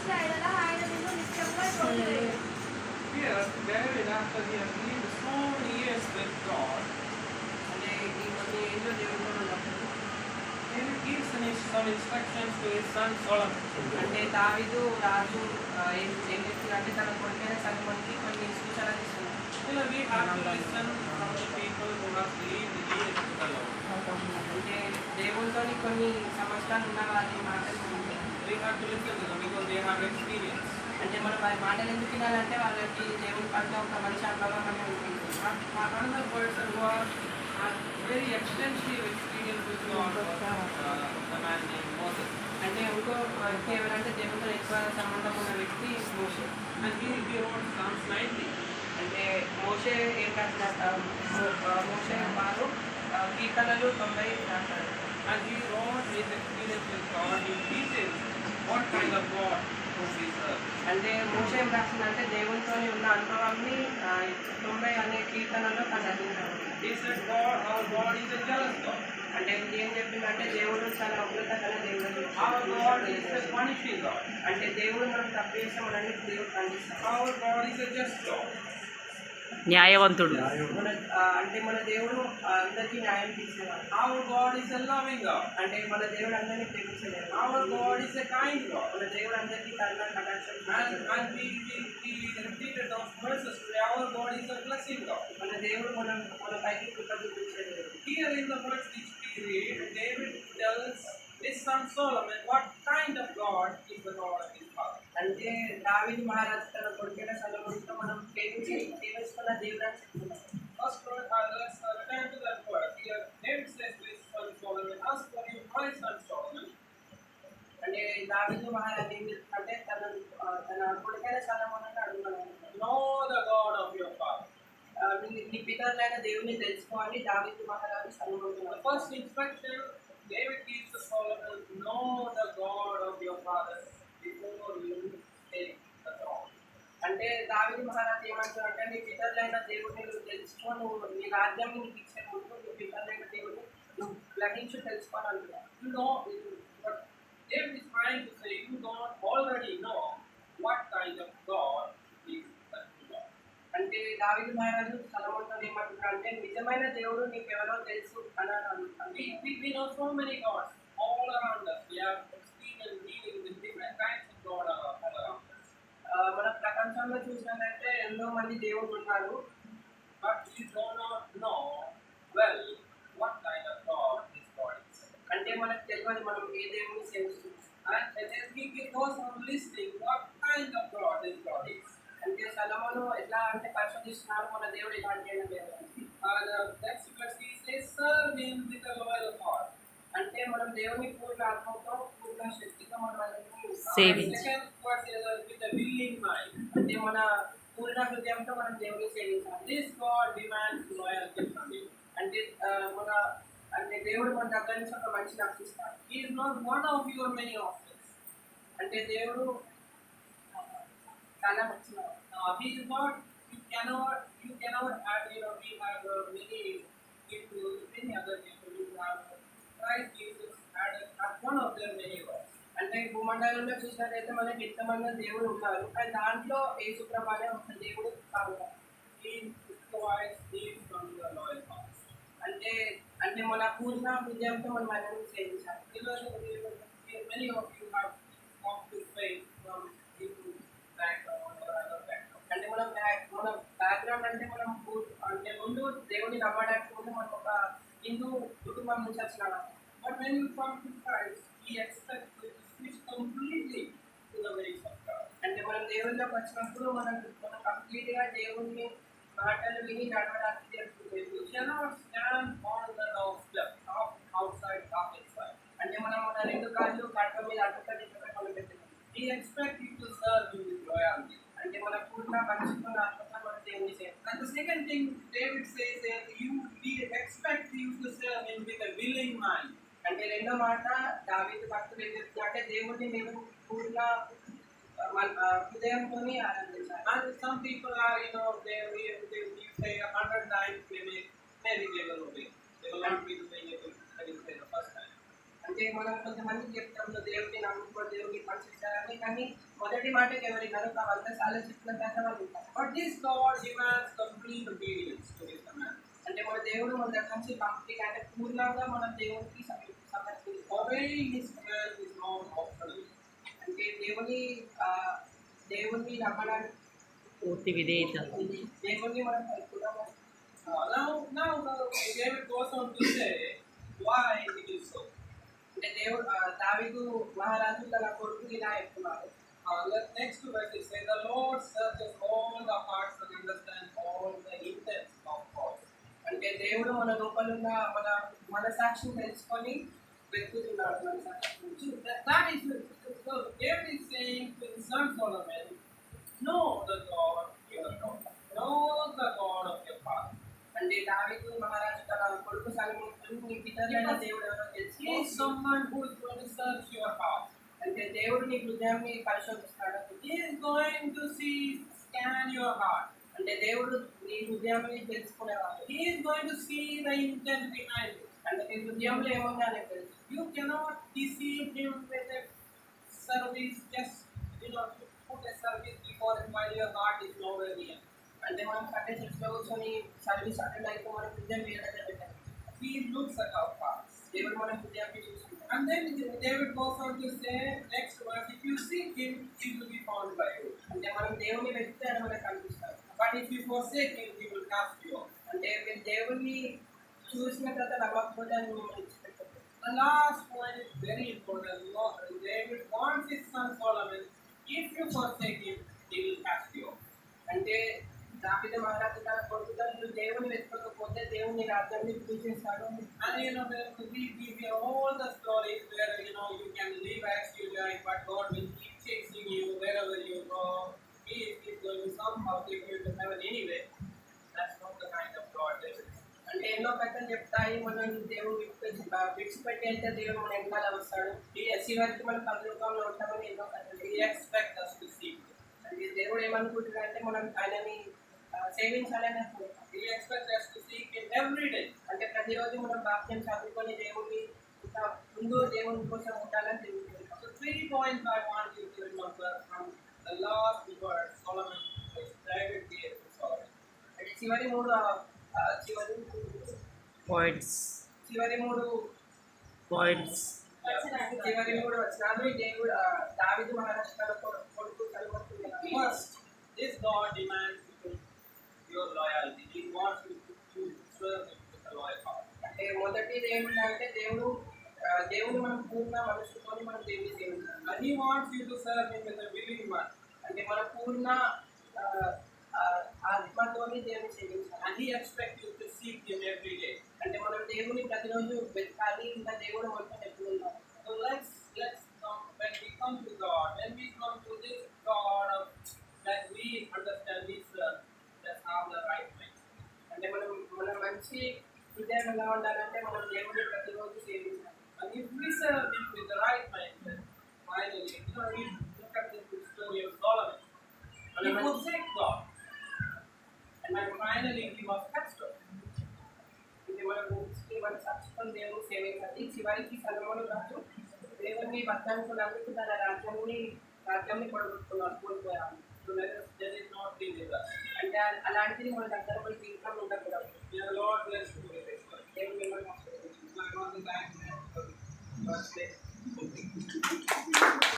ఆరాధించిన ఎడల ఆయన నిన్ను నిత్యంగా తోడువేయును. Here, David, after he has lived so many years with God, అంటే ఈ కొన్ని ఏళ్ళు దేవుడితో ఉన్నప్పుడు David gives some instructions to his son Solomon. అంటే దావీదు రాజు ఏం చేస్తున్నాడంటే తన కొడుకైన సల్మోన్‌కి కొన్ని సూచనలు ఇస్తున్నాడు. We have to listen from the people who have lived years with the Lord. అంటే దేవునితోని కొన్ని సంవత్సరాలు ఉన్న వారి మాటలు వింటే We have to listen to them because they have experience. అంటే మనం వారి మాటలు ఎందుకు వినాలంటే వాళ్ళకి దేవుని పట్ల ఒక మంచి అనుభవం అనేది ఉంటుంది. Another person who has very extensive experience with God was a man named Moses. అంటే ఇంకో వ్యక్తి ఎవరంటే దేవునితో ఎక్కువ సంబంధం ఉన్న వ్యక్తి మోషే. And he wrote Psalms 90. అంటే మోషే ఏం రాసినారు? మోషే వారు కీర్తనలు 90 రాశారు. And he wrote his experience with God in detail. What kind of God who he served. అంటే మోషే ఏం రాసిందంటే దేవునితోని ఉన్న అనుభవాన్ని 90 అనే కీర్తనలో తను రచించాడు. He said, God, our God is a jealous God. అంటే ఏం చెప్పిందంటే దేవుడు చాలా ఉగ్రత గల దేవుడు. Our God is a punishing God. అంటే దేవుడు మనం తప్పు చేసామని దేవుడు ఖండిస్తాడు. Our God is a just God. న్యాయవంతుడు. మన అంటే మన దేవుడు అందరికీ న్యాయం తీసేవాడు. Our God is a loving God. అంటే మన దేవుడు అందరినీ ప్రేమించలేదు. Our God is a kind God. మన దేవుడు అందరికీ కరుణ కటాక్షం And we repeated those verses today. Our God is a blessing God. మన దేవుడు మన పైకి కృప చూపించలేదు. Here in the verse which we read, David tells his son Solomon what kind of God is the God of his father. అంటే దావీదు మహారాజు తన కొడుకైన సొలొమోనుతో మనం సేవిస్తున్న దేవుడు అని చెప్తున్నాం. First, let's return to that verse. Here, David says to his son Solomon, "As for you, my son Solomon." అంటే దావీదు మహారాజు ఏం చెప్తుంటే తన కొడుకైన సొలొమోనుతో అడుగుతున్నాడు, Know the God of your father. నీ పితరులైన దేవుని తెలుసుకోవాలి దావీదు మహారాజు సొలొమోనుతో. The first instruction David gives to Solomon, know the God of your father before you take the throne. అంటే దావీదు మహారాజు ఏమంటారంటే నీ పితరులైన దేవుడిని నువ్వు తెలుసుకో, నువ్వు నీ రాజ్యాన్ని నీకు ఇచ్చే ముందు నీ పితరులైన దేవుడిని నువ్వు గ్రహించి తెలుసుకోని అంటున్నావు. You know, what David is trying to say, you don't already know what kind of God is that God. అంటే దావీదు మహారాజు సొలొమోనుతో ఏమంటున్నాడు అంటే నిజమైన దేవుడు నీకెవరో తెలుసు అని అంటున్నాడు. We know so many gods all around us. We have experienced dealing with different kinds of God all around us. మన ప్రపంచంలో చూసినట్లయితే ఎన్నో మంది దేవుడు ఉన్నారు. But we do not know well what kind of God this God is. అంటే మనకు తెలియదు మనం ఏ దేవుడిని సేవిస్తున్నాం. And then he goes on listing what kind of God this God is. అంటే సొలొమోను ఎట్లా అంటే పరిశోధిస్తున్నారు మన దేవుడు ఇలాంటి అయినా లేదు. Next verse he says, serve him with a loyal heart. అంటే మనం దేవుని పూర్ణ ఆత్మతో పూర్ణ శక్తితో మనం సేవించాలి. Second verse is with a willing mind. అంటే మన పూర్ణ హృదయంతో మనం దేవుని సేవించాలి. This God demands loyalty from you. అంటే మన అంటే దేవుడు మన దగ్గర నుంచి ఒక మంచి రక్షిస్తాడు. He is not one of your many options. అంటే దేవుడు చాలా మంచివాడు. He is not. You cannot have. We have many people, many other people who have Christ Jesus as one of their many gods. అంటే భూమండలంలో చూసినట్లయితే మనకి ఎంతమంది దేవుడు ఉన్నారు కానీ దాంట్లో యేసుప్రభువే ఒక దేవుడు కాదు. He requires these from the loyal heart. అంటే అంటే మన పూర్ణ హృదయంతో మనం ఆయనను సేవించాలి. Many of you have come to faith from Hindu background or other background. అంటే మన బ్యాక్గ్రౌండ్ అంటే మనం అంటే ముందు దేవుని నమ్మడానికి ముందు మనం ఒక హిందూ కుటుంబం నుంచి వచ్చిన. But when you come to Christ, He expects you to switch completely to the ways of God. అంటే మనం దేవునిలోకి వచ్చినప్పుడు మనం కంప్లీట్గా దేవుని మాటలు విని నడవడానికి నేర్చుకుంటాం. You cannot stand on the doorstep, half outside, half inside. అంటే మనం మన రెండు కాళ్ళు కట్ట మీద అడ్డుకట్టి మనం పెట్టినాం. He expects you to serve Him with loyalty. అంటే మన పూర్ణ పరిశుద్ధ ఆత్మతో మనం దేవుని సేవ. And the second thing David says that we expect you to serve Him with a willing mind. అంటే రెండో మాట దావీదు భక్తుడు ఏం చెప్తున్నా అంటే దేవుడిని మేము పూర్ణ హృదయంతోని ఆరాధించాలి. And some people are, they say 100 times, maybe they will obey. They will not be doing it when you say the first time. అంటే అంటే మనం కొంతమందికి చెప్తాం నువ్వు దేవుడిని నమ్ముకో దేవుడిని పనిచేస్తారని, కానీ మొదటి మాటకి ఎవరి కనుక 100 సార్లు చెప్పిన తర్వాత వాళ్ళు ఉంటారు. But this God demands complete obedience to His command. అంటే మన దేవుడు మన దగ్గర నుంచి కంప్లీట్ అంటే పూర్ణంగా మనం దేవుడికి సమర్పించాలి. Obeying His command is not optional. అంటే దేవుణ్ణి నమ్మడానికి పూర్తి విధేయత. దేవుణ్ణి మనం కలుపుకున్నాము. Now David goes on to say why it is so. అంటే దావీదు మహారాజు తన కొడుకు ఇలా చెప్తున్నారు. Next verse it says, the Lord searches all the hearts and understands all the intents of thoughts. అంటే దేవుడు మన లోపల ఉన్న మన మనసాక్షిని తెలుసుకొని వెతుకుతున్నాడు. That is so David is saying to his son Solomon, know the God your God. Know the God of your father. అంటే దావీదు మహారాజు తన కొడుకు సొలొమోనుకు నీ పితరులైన దేవుడు ఎవరో తెలుసు. He is someone who is going to search your heart. అంటే దేవుడు నీ హృదయాన్ని పరిశోధిస్తాడు. He is going to scan your heart. అంటే దేవుడు నీ హృదయాన్ని తెలుసుకునేవాడు. He is going to see the intent behind it. అంటే నీ హృదయంలో ఏముంది అనేది తెలుసు. You cannot deceive him with a service, just put a service before him while your heart is nowhere near. అంటే మనం కట్టే చర్చలో కూర్చొని సర్వీస్ అటెండ్ అయితే మన హృదయం వేరే పెట్టాలి. He looks at our hearts. దేవుడు మన హృదయాన్ని చూసుకుంటాడు. And then David goes on to say, next verse, if you seek him, he will be found by you. అంటే మనం దేవుని వెతికితే ఆయన మనకు కనిపిస్తాడు. But if you forsake him, he will cast you off. అంటే మీరు దేవుణ్ణి చూసిన తర్వాత నమ్మకపోతే ఆయన మిమ్మల్ని విడిచిపెట్టారు. The last point is very important. David wants his son Solomon, if you forsake him, he will cast you off. అంటే దావీదు మహారాజు తన కొడుకుతో నువ్వు దేవుని వెతకకపోతే దేవుని రాజ్యాన్ని పూజిస్తాడు. And we hear all the stories where you can live as you like, but God will keep chasing you wherever you go. He is going to somehow take you to heaven anyway. That's not the kind of God that is. అంటే ఎన్నో కథలు చెప్తాయి మనం దేవుడు విడిచిపెట్టి వెళ్తే దేవుడు మన వెనకాల వస్తాడు. చివరికి మనం పరలోకంలో ఉంటామని ఎన్నో కథలు. He expects us to seek him. అంటే దేవుడు ఏమనుకుంటున్నాడు అంటే మనం ఆయనని సేవించాలని అనుకుంటాం. He expects us to seek him every day. అంటే ప్రతిరోజు మనం వాక్యం చదువుకొని దేవుడిని ఇంకా ముందు దేవుని కోసం ఉండాలని తెలుసుకుంటాం. So 3 points I want you to remember from the last word Solomon which David gave to Solomon. అంటే చివరి మూడు పాయింట్స్ వచనాలు దేవుడు దావీదు మహారాజు తన కొడుకు సొలొమోనుకు First, this God demands your loyalty. He wants you to serve him with a loyal heart. అంటే మొదటిది ఏమిటంటే దేవుడు మనం పూర్ణ మనసుతోని మనం దేవుని సేవించాలి. And he wants you to serve him with a willing mind. అంటే మన పూర్ణ ఆత్మతోని దేవుని సేవించాలి. And he expects you to seek him every day. అంటే మనం దేవుని ప్రతిరోజు వెతకాలి. ఇంకా దేవుడు మనతో ఎప్పుడు ఉన్నాడు. So let's come, when we come to God, when we come to this God of that we understand we serve, let's have the right mind. అంటే మనం మంచి హృదయం ఎలా ఉండాలంటే మనం దేవుని ప్రతిరోజు సేవించాలి. And if we serve him with the right mind, then finally, we look at this story of Solomon. And he forsake God. And finally he was cast off. అంటే మన సత్యం దేవుని సేవించాలి. చివరికి సొలొమోను రాజు దేవుని వద్దనుకున్నందుకు తన రాజ్యాన్ని కోల్పోయాడు. So let us not be with us. అంటే అలాంటిది మన దగ్గర మన జీవితం ఉండకూడదు. May the Lord bless you with this word. దేవుని మిమ్మల్ని ఆశీర్వదించును. I want to thank you for this day.